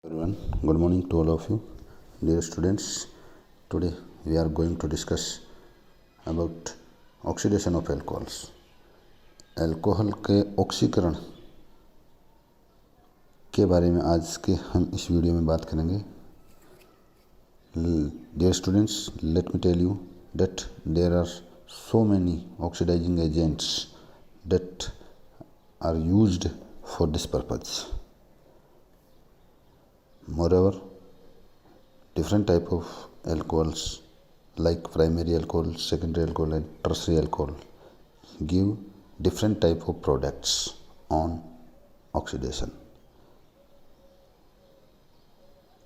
Everyone, good morning to all of you, dear students. Today we are going to discuss about oxidation of alcohols. Alcohol के ऑक्सीकरण के बारे में आज के हम इस वीडियो में बात करेंगे. Dear students, let me tell you that there are so many oxidizing agents that are used for this purpose. Moreover, different type of alcohols like primary alcohol, secondary alcohol and tertiary alcohol give different type of products on oxidation.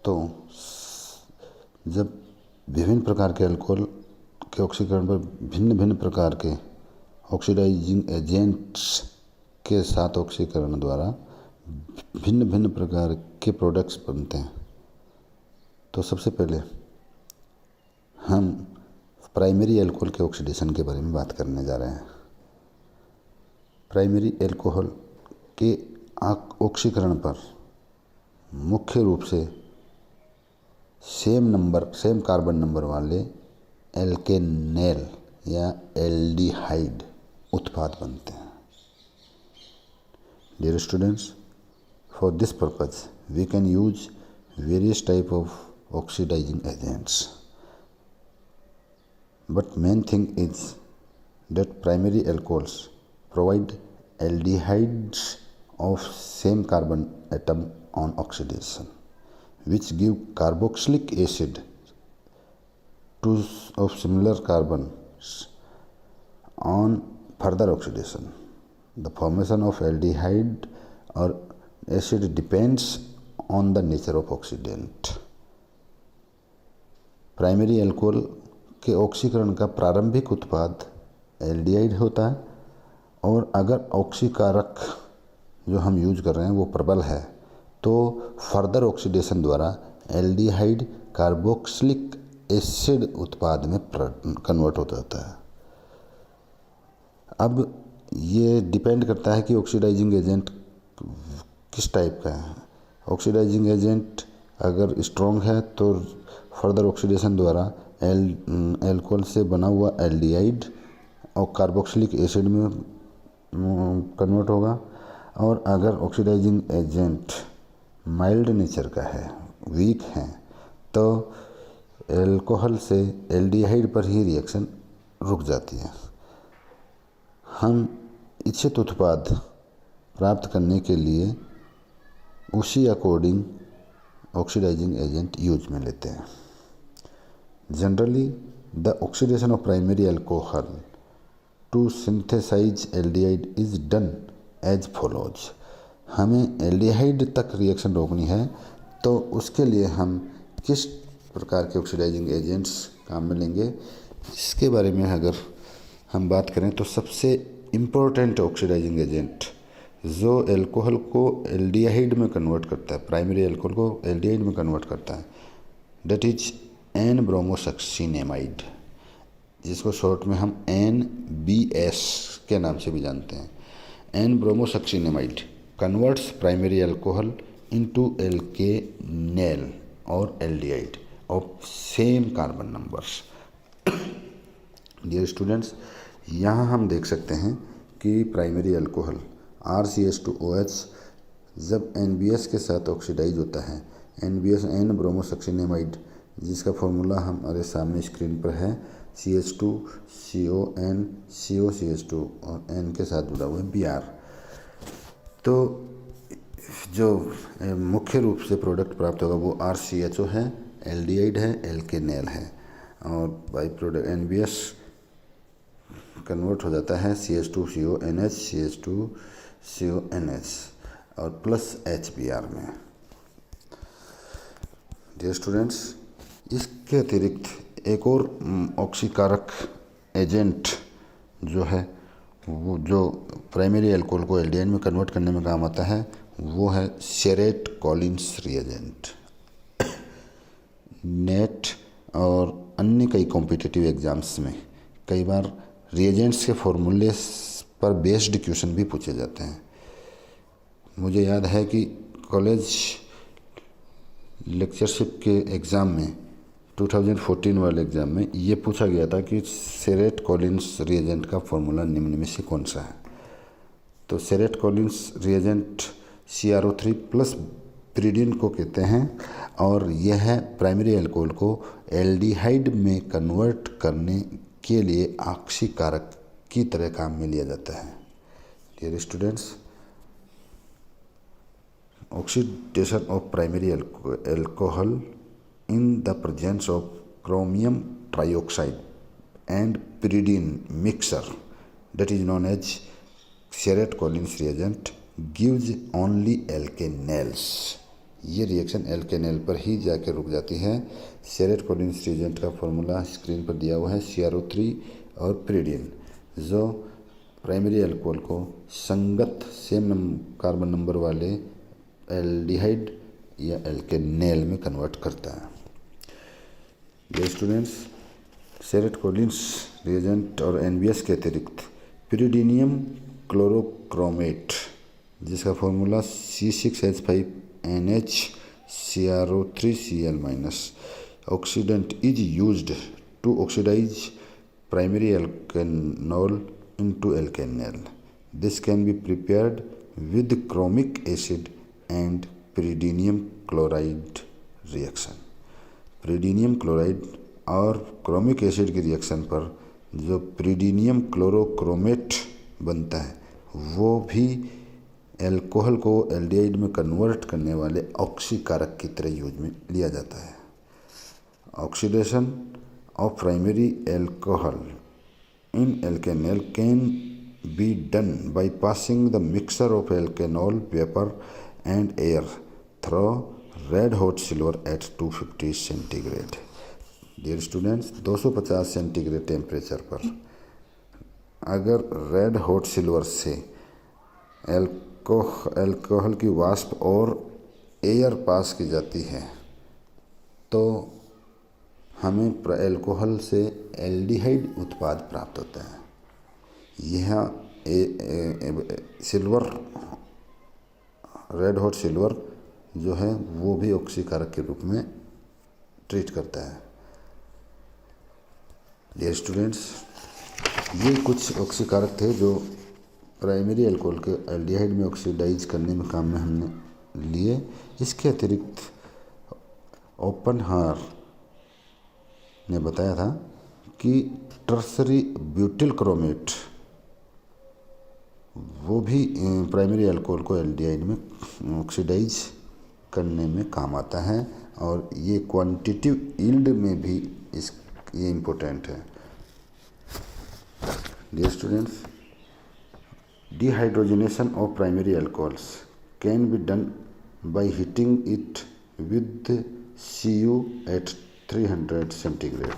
तो जब विभिन्न प्रकार के alcohol के ऑक्सीकरण पर भिन्न भिन्न प्रकार के ऑक्सीडाइजिंग एजेंट्स के साथ ऑक्सीकरण द्वारा भिन्न भिन्न प्रकार के प्रोडक्ट्स बनते हैं. तो सबसे पहले हम प्राइमरी अल्कोहल के ऑक्सीडेशन के बारे में बात करने जा रहे हैं. प्राइमरी अल्कोहल के ऑक्सीकरण पर मुख्य रूप से सेम कार्बन नंबर वाले एल्केनेल या एल्डिहाइड उत्पाद बनते हैं. Dear students, for this purpose we can use various type of oxidizing agents, but main thing is that primary alcohols provide aldehydes of same carbon atom on oxidation, which give carboxylic acid two of similar carbons on further oxidation. The formation of aldehyde or acid depends on the nature of oxidant. Primary alcohol के ऑक्सीकरण का प्रारंभिक उत्पाद aldehyde होता है, और अगर ऑक्सीकारक जो हम यूज कर रहे हैं वो प्रबल है तो फर्दर ऑक्सीडेशन द्वारा एल्डिहाइड कार्बोक्सिलिक एसिड उत्पाद में कन्वर्ट हो जाता है. अब ये डिपेंड करता है कि ऑक्सीडाइजिंग एजेंट किस टाइप का है. ऑक्सीडाइजिंग एजेंट अगर स्ट्रॉन्ग है तो फर्दर ऑक्सीडेशन द्वारा अल्कोहल से बना हुआ एल्डिहाइड और कार्बोक्सिलिक एसिड में कन्वर्ट होगा, और अगर ऑक्सीडाइजिंग एजेंट माइल्ड नेचर का है, वीक है, तो अल्कोहल से एल्डिहाइड पर ही रिएक्शन रुक जाती है. हम इच्छित उत्पाद प्राप्त करने के लिए उसी अकॉर्डिंग ऑक्सीडाइजिंग एजेंट यूज में लेते हैं. Generally the oxidation of primary alcohol to synthesize aldehyde is done as follows. हमें एल्डिहाइड तक रिएक्शन रोकनी है तो उसके लिए हम किस प्रकार के ऑक्सीडाइजिंग एजेंट्स काम में लेंगे, इसके बारे में अगर हम बात करें तो सबसे इम्पोर्टेंट ऑक्सीडाइजिंग एजेंट जो अल्कोहल को एल्डिहाइड में कन्वर्ट करता है, प्राइमरी अल्कोहल को एल्डिहाइड में कन्वर्ट करता है, डेट इज एन ब्रोमोसक्सिनेमाइड, जिसको शॉर्ट में हम NBS के नाम से भी जानते हैं. N bromosuccinimide converts primary alcohol into alkanal और aldehyde of same carbon numbers. Dear students, यहाँ हम देख सकते हैं कि प्राइमरी अल्कोहल RCH2OH जब NBS के साथ ऑक्सीडाइज होता है, NBS एन ब्रोमोसक्सिनेमाइड, जिसका फॉर्मूला हमारे सामने स्क्रीन पर है, CH2CON COCH2 और N के साथ जुड़ा हुआ है Br. तो जो मुख्य रूप से प्रोडक्ट प्राप्त होगा वो RCHO है, एल्डिहाइड है, एल्केनेल है, और बाई प्रोडक्ट NBS कन्वर्ट हो जाता है CH2CONH CH2CONH और प्लस HBr में. डियर स्टूडेंट्स, इसके अतिरिक्त एक और ऑक्सीकारक एजेंट जो है वो जो प्राइमरी अल्कोहल को एल्डिहाइड में कन्वर्ट करने में काम आता है वो है शेरेट कॉलिन्स रिएजेंट. नेट और अन्य कई कॉम्पिटिटिव एग्ज़ाम्स में कई बार रिएजेंट्स के फॉर्मूले पर बेस्ड क्वेश्चन भी पूछे जाते हैं. मुझे याद है कि कॉलेज लेक्चरशिप के एग्ज़ाम में 2014 वाले एग्ज़ाम में ये पूछा गया था कि सेरेट कॉलिन्स रिएजेंट का फॉर्मूला निम्न में से कौन सा है। तो Sarett Collins reagent CrO3 plus pyridine को कहते हैं और यह प्राइमरी अल्कोहल को एल्डिहाइड में कन्वर्ट करने के लिए ऑक्सीकारक की तरह काम में लिया जाता है। Dear students, oxidation of primary alcohol in the presence of chromium trioxide and pyridine mixture, that is known as Sherrett Collins reagent, gives only alkanals। ये रिएक्शन एल्केनेल पर ही जाके रुक जाती है। शेरेट कोलिन्स रिएजेंट का फॉर्मूला स्क्रीन पर दिया हुआ है, CrO3 और पिरिडिन, जो प्राइमरी अल्कोहल को संगत सेम कार्बन नंबर वाले एल्डिहाइड या एल्केनेल में कन्वर्ट करता है। Dear students, Sarett Collins reagent और NBS के अतिरिक्त पिरिडीनियम क्लोरोक्रोमेट, जिसका formula C6H5NH CrO3Cl- oxidant is used to oxidize primary alkanol into alkanal. This can be prepared with chromic acid and pyridinium chloride reaction। pyridinium chloride और chromic acid की reaction पर जो pyridinium chlorochromate बनता है वो भी alcohol को aldehyde में कन्वर्ट करने वाले ऑक्सीकारक की तरह यूज में लिया जाता है। Oxidation of primary alcohol in alkanal can be done by passing the mixture of alkanol vapor and air through red hot silver at 250 centigrade। Dear students, 250 centigrade temperature पर अगर रेड हॉट सिल्वर से alcohol की वाष्प और air pass की जाती है तो हमें अल्कोहल से एल्डिहाइड उत्पाद प्राप्त होता है। यह सिल्वर, रेड हॉट सिल्वर जो है वो भी ऑक्सीकारक के रूप में ट्रीट करता है। डियर स्टूडेंट्स, ये कुछ ऑक्सीकारक थे जो प्राइमरी अल्कोहल के एल्डिहाइड में ऑक्सीडाइज करने में काम में हमने लिए। इसके अतिरिक्त ओपनहायर ने बताया था कि टर्सरी ब्यूटिल क्रोमेट वो भी प्राइमरी अल्कोहल को एल्डिहाइड में ऑक्सीडाइज करने में काम आता है और ये क्वांटिटिव यील्ड में भी ये इम्पोर्टेंट है। Dear students, dehydrogenation of primary alcohols can be done by heating it with Cu at 300 centigrade.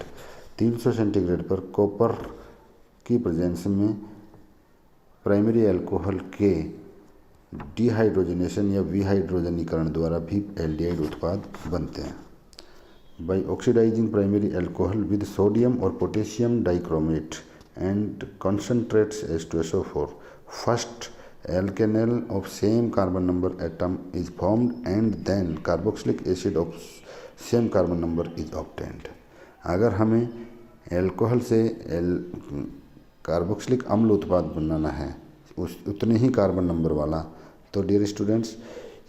300 centigrade पर कॉपर की प्रेजेंस में प्राइमरी अल्कोहल के डिहाइड्रोजनेशन या विहाइड्रोजनीकरण द्वारा भी एल्डिहाइड उत्पाद बनते हैं। By oxidizing primary alcohol with sodium और potassium dichromate and concentrates H2SO4, first alkanal of same carbon number atom is formed and then carboxylic acid of same carbon number is obtained. अगर हमें alcohol से carboxylic अम्ल उत्पाद बनाना है उतने ही carbon number वाला, तो डियर स्टूडेंट्स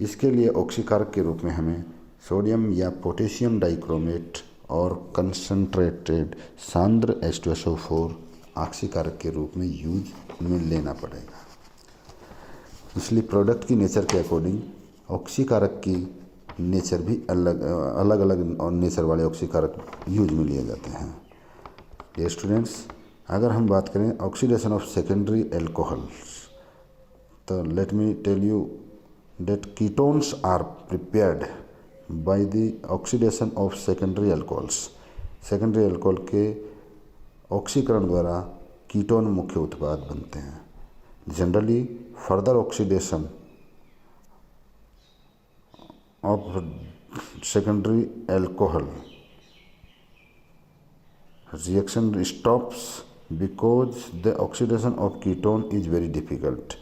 इसके लिए ऑक्सीकारक के रूप में हमें सोडियम या पोटेशियम डाइक्रोमेट और कंसंट्रेटेड सांद्र H2SO4 ऑक्सीकारक के रूप में यूज में लेना पड़ेगा। इसलिए प्रोडक्ट की नेचर के अकॉर्डिंग ऑक्सीकारक की नेचर भी अलग अलग और नेचर वाले ऑक्सीकारक यूज में लिए जाते हैं। डियर स्टूडेंट्स, अगर हम बात करें ऑक्सीडेशन ऑफ सेकेंडरी अल्कोहल्स, तो let me tell you that ketones are prepared by the oxidation of secondary alcohols. Secondary alcohol के ऑक्सीकरण द्वारा कीटोन मुख्य उत्पाद बनते हैं। Generally further oxidation of secondary alcohol reaction stops because the oxidation of ketone is very difficult।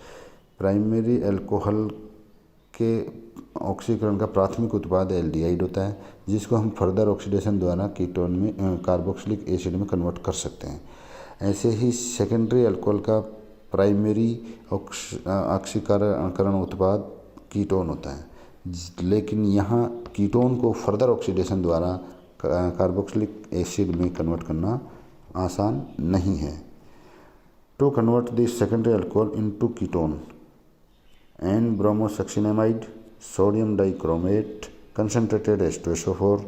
Primary alcohol के ऑक्सीकरण का प्राथमिक उत्पाद एल्डिहाइड होता है, जिसको हम फर्दर ऑक्सीडेशन द्वारा कीटोन में कार्बोक्सिलिक एसिड में कन्वर्ट कर सकते हैं। ऐसे ही सेकेंडरी अल्कोहल का प्राइमरी ऑक्सीकरण उत्पाद कीटोन होता है, लेकिन यहाँ कीटोन को फर्दर ऑक्सीडेशन द्वारा कार्बोक्सिलिक एसिड में कन्वर्ट करना आसान नहीं है। To convert the secondary alcohol into ketone, N-bromosuccinamide, sodium dichromate, concentrated H2SO4,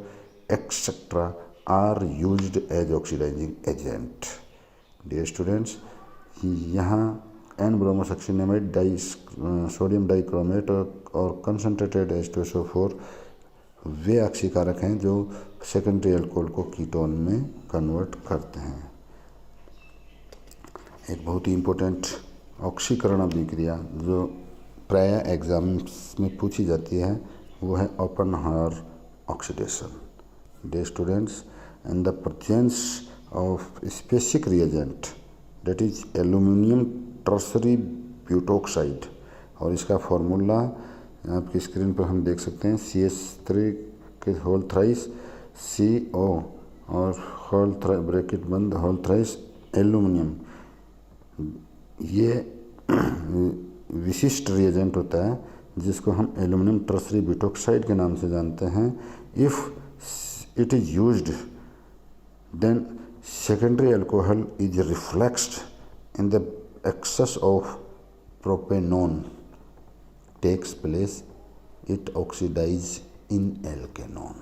etc. are used as oxidizing agent. Dear students, यहाँ N-bromosuccinamide, सोडियम डाइक्रोमेट और कंसनट्रेटेड H2SO4 वे ऑक्सीकारक हैं जो सेकेंडरी अल्कोहल को कीटोन में कन्वर्ट करते हैं। एक बहुत ही इम्पोर्टेंट ऑक्सीकरण अभिक्रिया जो प्राय एग्जाम्स में पूछी जाती है वो है Oppenauer oxidation. Dear students, in the presence of specific reagent that is aluminium tertiary butoxide, और इसका फॉर्मूला आपकी स्क्रीन पर हम देख सकते हैं, CH3 के होल थ्राइस CO और होल ब्रैकेट बंद होल थ्राइस एल्यूमिनियम। ये विशिष्ट रिएजेंट होता है जिसको हम एल्यूमिनियम टर्सरी ब्यूटोक्साइड के नाम से जानते हैं। If it is used then secondary alcohol is refluxed in the excess of propanone takes place, it oxidize in alkanone.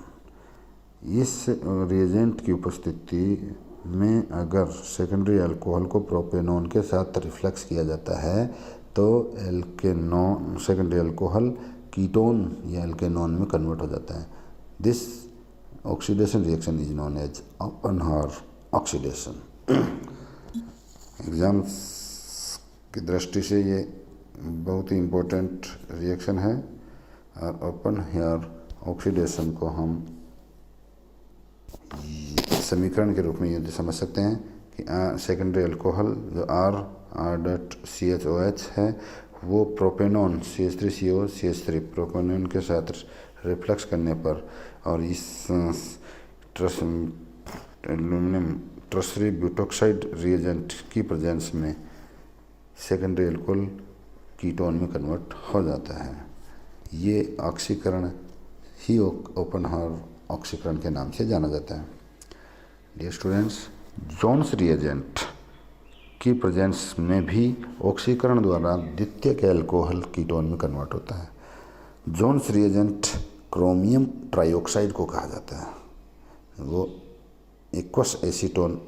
इस रिएजेंट की उपस्थिति में अगर सेकेंडरी अल्कोहल को प्रोपेनॉन के साथ रिफ्लेक्स किया जाता है तो एल्केनॉन सेकेंडरी अल्कोहल कीटोन या एल्केनॉन में कन्वर्ट हो जाता है। This oxidation reaction is known as Oppenauer oxidation. Exams की दृष्टि से ये बहुत ही इम्पोर्टेंट रिएक्शन है और ओपेनहायर ऑक्सीडेशन को हम समीकरण के रूप में ये समझ सकते हैं कि सेकेंडरी अल्कोहल जो R.CHOH है वो प्रोपेनॉन CH3CO CH3 प्रोपेनॉन के साथ रिफ्लेक्स करने पर और इस एल्यूमिनियम टर्सरी ब्यूटोक्साइड रिएजेंट की प्रेजेंस में सेकेंडरी अल्कोहल कीटोन में कन्वर्ट हो जाता है। ये ऑक्सीकरण ही ओपेनहायर ऑक्सीकरण के नाम से जाना जाता है। डियर स्टूडेंट्स, जोन्स रिएजेंट की प्रेजेंस में भी ऑक्सीकरण द्वारा द्वितीयक अल्कोहल कीटोन में कन्वर्ट होता है। जोन्स रिएजेंट क्रोमियम ट्राइऑक्साइड को कहा जाता है। वो एक्वस एसीटोन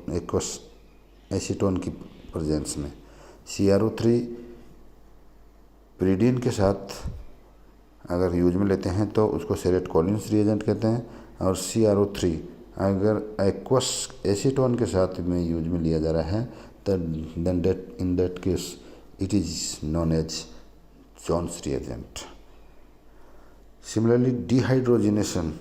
की प्रेजेंस में CrO3 पिरिडीन के साथ अगर यूज में लेते हैं तो उसको सेरेट कॉलिन्स रिएजेंट कहते हैं, और CrO3 अगर एक्वस एसीटोन के साथ में यूज में लिया जा रहा है तो in that case it is known as Jones reagent. Similarly, dehydrogenation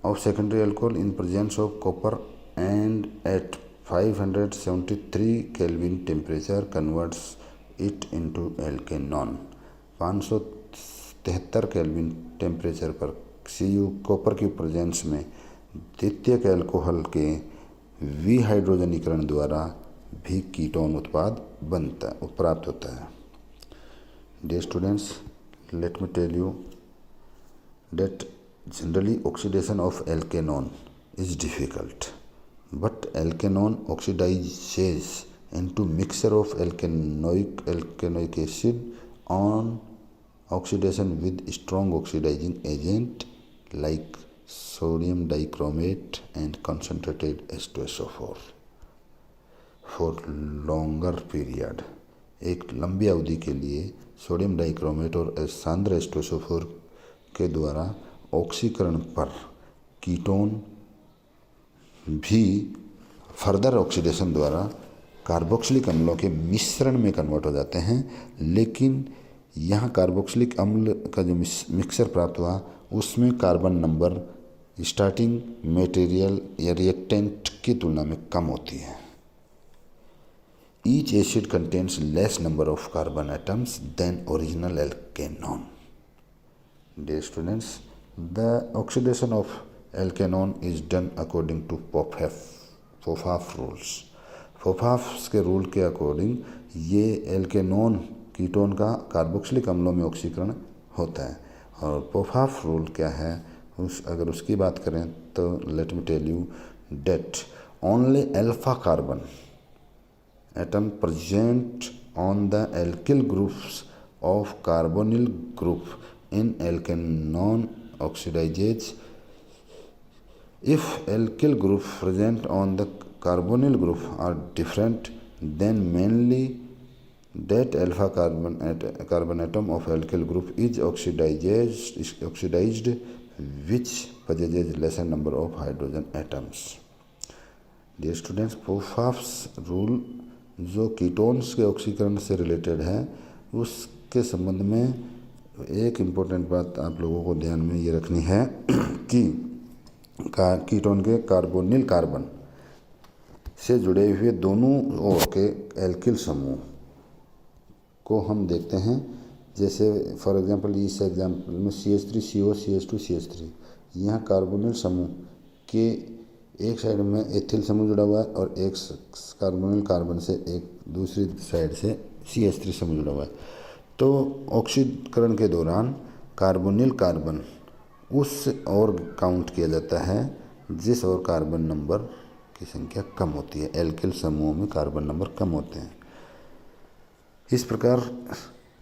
of secondary alcohol in presence of copper and at 573 Kelvin temperature converts it into alkanon. 573 kelvin temperature पर Cu कॉपर की presence में द्वितीयक alcohol के विहाइड्रोजनीकरण द्वारा भी ketone उत्पाद प्राप्त होता है। Dear students, let me tell you that generally oxidation of alkanon is difficult, but alkanon oxidizes into mixture of alkanoic acid on oxidation with strong oxidizing agent like sodium dichromate and concentrated H2SO4 for longer period। एक लंबी अवधि के लिए sodium dichromate और सांद्र H2SO4 के द्वारा ऑक्सीकरण पर कीटोन भी फर्दर ऑक्सीडेशन द्वारा कार्बोक्सिलिक अम्लों के मिश्रण में कन्वर्ट हो जाते हैं, लेकिन यहाँ कार्बोक्सिलिक अम्ल का जो मिक्सचर प्राप्त हुआ उसमें कार्बन नंबर स्टार्टिंग मटेरियल या रिएक्टेंट की तुलना में कम होती है। Each acid contains less number of carbon atoms than original alkanon. Dear students, the oxidation of alkanone is done according to Pofaf rules. Pofaf के रूल के अकॉर्डिंग ये एल्केनोन ketone का कार्बोक्सिलिक अम्लों में ऑक्सीकरण होता है। और पोफाफ रूल क्या है, अगर उसकी बात करें तो let me tell you that only alpha carbon atom present on the alkyl groups of carbonyl group in alkanone oxidizes if alkyl group present on the carbonyl group are different, then mainly that alpha carbon atom of alkyl group is oxidized which possesses lesser number of hydrogen atoms. Dear students, Popoff's rule जो ketones के ऑक्सीकरण से related है, उसके संबंध में एक important बात आप लोगों को ध्यान में ये रखनी है कि कीटोन के कार्बोनिल कार्बन से जुड़े हुए दोनों ओर के एल्किल समूह को हम देखते हैं। जैसे फॉर एग्जांपल इस एग्जांपल में CH3CO CH2 CH3, यहाँ कार्बोनिल समूह के एक साइड में एथिल समूह जुड़ा हुआ है और एक कार्बोनिल कार्बन से एक दूसरी साइड से CH3 समूह जुड़ा हुआ है। तो ऑक्सीकरण के दौरान कार्बोनिल कार्बन उस और काउंट किया जाता है जिस और कार्बन नंबर की संख्या कम होती है। एल्किल समूहों में कार्बन नंबर कम होते हैं। इस प्रकार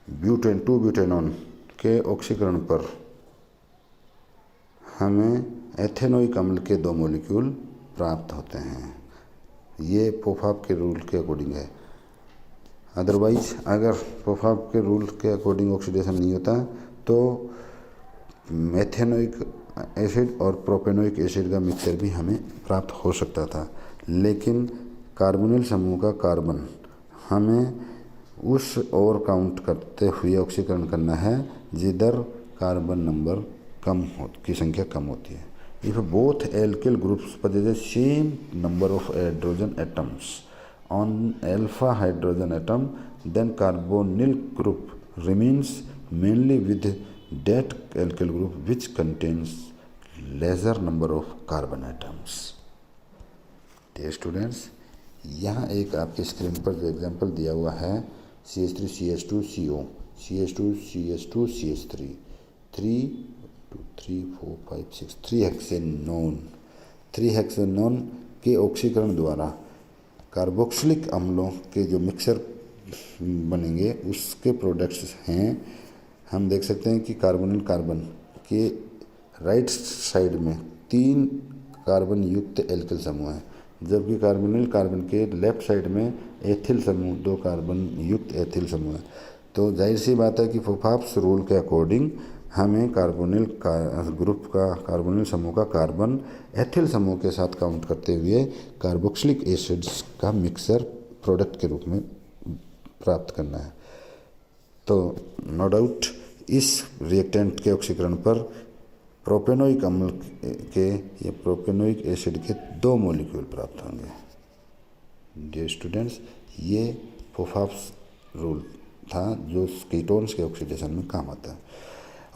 ब्यूटेन 2-ब्यूटेनॉन के ऑक्सीकरण पर हमें एथेनोइक अम्ल के 2 मॉलिक्यूल प्राप्त होते हैं। ये पोफाफ के रूल के अकॉर्डिंग है। अदरवाइज अगर पोफाफ के रूल के अकॉर्डिंग ऑक्सीडेशन नहीं होता तो मेथेनोइक एसिड और प्रोपेनोइक एसिड का मिक्सचर भी हमें प्राप्त हो सकता था, लेकिन कार्बोनिल समूह का कार्बन हमें उस और काउंट करते हुए ऑक्सीकरण करना है जिधर कार्बन नंबर की संख्या कम होती है। If both alkyl groups possess same number of hydrogen atoms on alpha hydrogen atom, then carbonyl group remains mainly with that alkyl group which contains lesser number of carbon atoms. Dear students, यहाँ एक आपके screen पर जो example दिया हुआ है CH3 CH2 CO CH2 CH2 CH3 3 2 3 4 5 6 3 हेक्सेनोन के ऑक्सीकरण द्वारा कार्बोक्सिलिक अम्लों के जो मिक्सर बनेंगे उसके प्रोडक्ट्स हैं। हम देख सकते हैं कि कार्बोनिल कार्बन के राइट साइड में 3 कार्बन युक्त एल्किल समूह हैं, जबकि कार्बोनिल कार्बन के लेफ्ट साइड में एथिल समूह 2 कार्बन युक्त एथिल समूह है। तो जाहिर सी बात है कि पोफाफ्स रूल के अकॉर्डिंग हमें कार्बोनिल ग्रुप का कार्बोनिल समूह का कार्बन एथिल समूह के साथ काउंट करते हुए कार्बोक्सिलिक एसिड्स का मिक्सर प्रोडक्ट के रूप में प्राप्त करना है। तो नो डाउट इस रिएक्टेंट के ऑक्सीकरण पर प्रोपेनोइक अम्ल के या प्रोपेनोइक एसिड के 2 मॉलिक्यूल प्राप्त होंगे। डियर स्टूडेंट्स, ये पोफाफ्स रूल था जो कीटोन्स के ऑक्सीडेशन में काम आता है।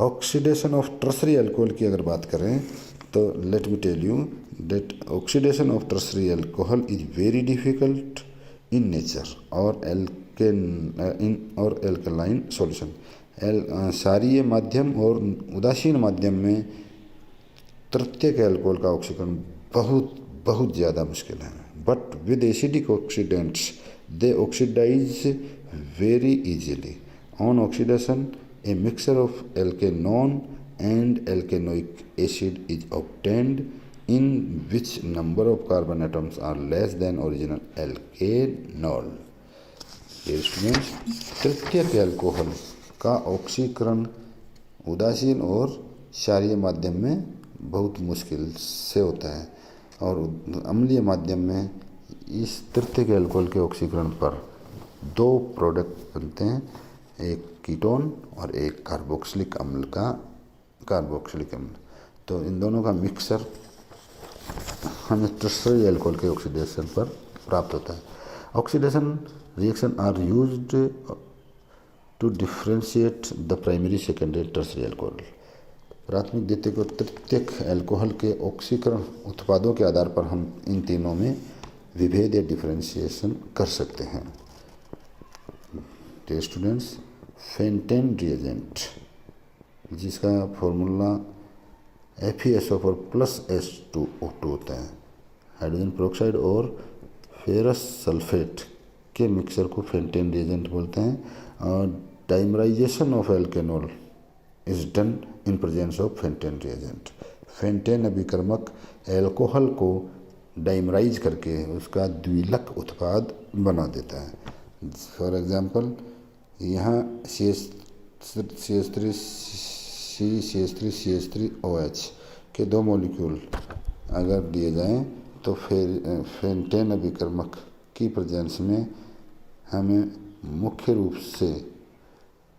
ऑक्सीडेशन ऑफ टर्शरी अल्कोहल की अगर बात करें तो let me tell you that oxidation of tertiary alcohol is very difficult in nature और एल्कलाइन सॉल्यूशन। क्षारीय माध्यम और उदासीन माध्यम में तृतीयक अल्कोहल का ऑक्सीकरण बहुत ज़्यादा मुश्किल है। But with acidic oxidants they oxidize very easily. On oxidation a mixture of alkanone and alkanoic acid is obtained in which number of carbon atoms are less than original alkanol. तृतीयक alcohol का ऑक्सीकरण उदासीन और क्षारीय माध्यम में बहुत मुश्किल से होता है और अम्लीय माध्यम में इस तृतीयक अल्कोहल के ऑक्सीकरण पर 2 प्रोडक्ट बनते हैं, एक कीटोन और एक कार्बोक्सिलिक अम्ल का कार्बोक्सिलिक अम्ल। तो इन दोनों का मिक्सर हमें टर्शरी अल्कोहल के ऑक्सीडेशन पर प्राप्त होता है। Oxidation reaction are used to differentiate the primary secondary tertiary alcohol. प्राथमिक, द्वितीयक और तृतीयक एल्कोहल के ऑक्सीकरण उत्पादों के आधार पर हम इन तीनों में विभेद या डिफरेंशिएशन कर सकते हैं। डियर स्टूडेंट्स, फेंटेन रिएजेंट जिसका फॉर्मूला FeSO4 प्लस H2O2 होता है, हाइड्रोजन पेरोक्साइड और फेरस सल्फेट के मिक्सर को फेंटेन रिएजेंट बोलते हैं। और dimerization of alkanol is done in presence of Fenton reagent. Fenton अभिकर्मक एल्कोहल को डाइमराइज करके उसका द्विलक उत्पाद बना देता है। फॉर एग्जांपल, यहाँ CH3CH3OH के दो मॉलिक्यूल अगर दिए जाएं तो फिर फेंटेन अभिकर्मक की प्रेजेंस में हमें मुख्य रूप से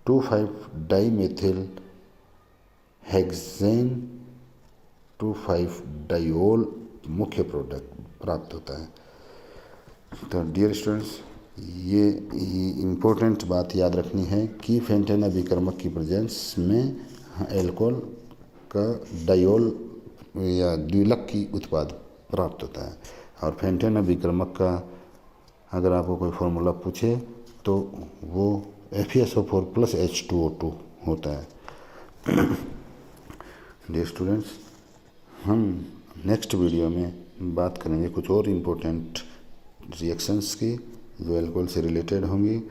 2,5-डाइमेथिल हेक्सेन 2,5-डाइओल मुख्य प्रोडक्ट प्राप्त होता है। तो डियर स्टूडेंट्स, ये इम्पोर्टेंट बात याद रखनी है कि फेंटेन अभिकर्मक की प्रेजेंस में एल्कोहल का डाइओल या द्विलक की उत्पाद प्राप्त होता है। और फेंटेन अभिकर्मक का अगर आपको कोई फार्मूला पूछे तो वो FeSO4 प्लस H2O2 होता है। डियर स्टूडेंट्स, हम नेक्स्ट वीडियो में बात करेंगे कुछ और इम्पोर्टेंट रिएक्शंस की जो एल्कोहल से रिलेटेड होंगी।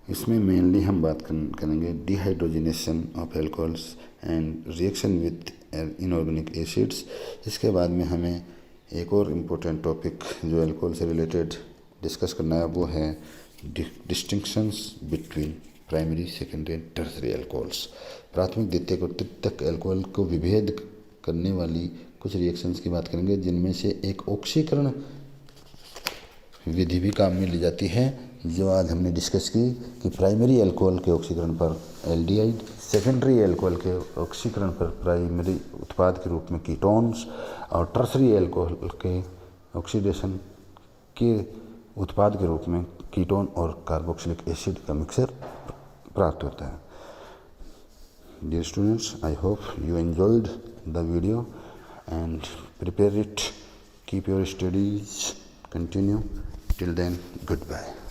इसमें मेनली हम बात करेंगे dehydrogenation of alcohols and reaction with inorganic acids. इसके बाद में हमें एक और इम्पोर्टेंट टॉपिक जो एल्कोहल से रिलेटेड डिस्कस करना है वो है distinctions between primary, secondary and tertiary alcohols. प्राथमिक, द्वितीयक और तृतीयक एल्कोहल को विभेद करने वाली कुछ रिएक्शंस की बात करेंगे, जिनमें से एक ऑक्सीकरण विधि भी काम में ली जाती है जो आज हमने डिस्कस की कि प्राइमरी एल्कोहल के ऑक्सीकरण पर एल्डिहाइड, सेकेंडरी एल्कोहल के ऑक्सीकरण पर प्राइमरी उत्पाद के रूप में कीटोन्स और टर्सरी एल्कोहल के ऑक्सीडेशन के उत्पाद के रूप में कीटोन और कार्बोक्सिलिक एसिड का मिक्सर प्राप्त होता है। Dear students, I hope you enjoyed the video and prepare it. Keep your studies, continue. Till then, goodbye.